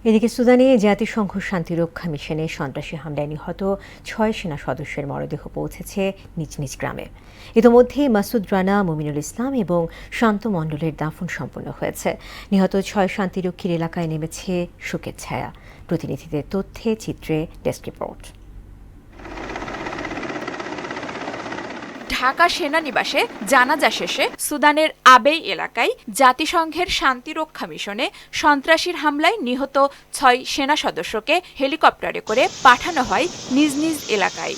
এদিকে সুদানে জাতিসংঘ শান্তিরক্ষা মিশনে সন্ত্রাসী হামলায় নিহত 6 সেনা সদস্যের মরদেহ পৌঁছেছে নিজ নিজ গ্রামে। ইতোমধ্যেই মাসুদ রানা, মুমিনুল ইসলাম এবং শান্ত মণ্ডলের দাফন সম্পন্ন হয়েছে। নিহত 6 শান্তিরক্ষীর এলাকায় নেমেছে শোকের ছায়া। প্রতিনিধিদের তথ্যে চিত্রে ডেস্ক রিপোর্ট। ঢাকা সেনানিবাসে জানাজা শেষে সুদানের আবেই এলাকায় জাতিসংঘের শান্তিরক্ষা মিশনে সন্ত্রাসীর হামলায় নিহত 6 সেনা সদস্যকে হেলিকপ্টারে করে পাঠানো হয় নিজ নিজ এলাকায়।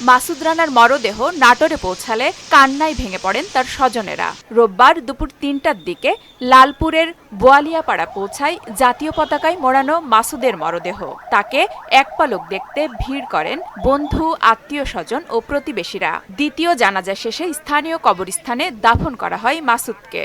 মাসুদ রানার মরদেহ নাটোরে পৌঁছালে কান্নায় ভেঙে পড়েন তার স্বজনেরা। রোববার দুপুর ৩টার দিকে লালপুরের বোয়ালিয়াপাড়া পৌঁছায় জাতীয় পতাকায় মোড়ানো মাসুদের মরদেহ। তাকে এক পলক দেখতে ভিড় করেন বন্ধু, আত্মীয় স্বজন ও প্রতিবেশীরা। দ্বিতীয় জানাজা শেষে স্থানীয় কবরস্থানে দাফন করা হয় মাসুদকে।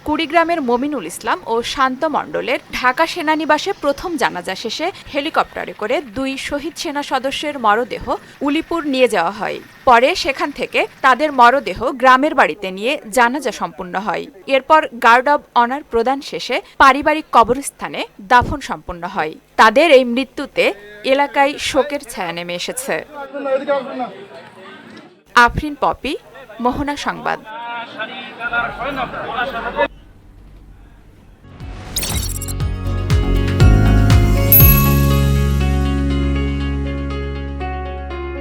কুড়িগ্রামের মুমিনুল ইসলাম ও শান্ত মণ্ডলের ঢাকা সেনানিবাসে প্রথম জানাজা শেষে হেলিকপ্টারে করে 2 শহীদ সেনা সদস্যের মরদেহ উলিপুর নিয়ে যাওয়া হয়। পরে সেখান থেকে তাদের মরদেহ গ্রামের বাড়িতে নিয়ে জানাজা সম্পন্ন হয়। এরপর গার্ড অব অনার প্রদান শেষে পারিবারিক কবরস্থানে দাফন সম্পন্ন হয়। তাদের এই মৃত্যুতে এলাকায় শোকের ছায়া নেমে এসেছে। আফরিন পপি, মোহনা সংবাদ।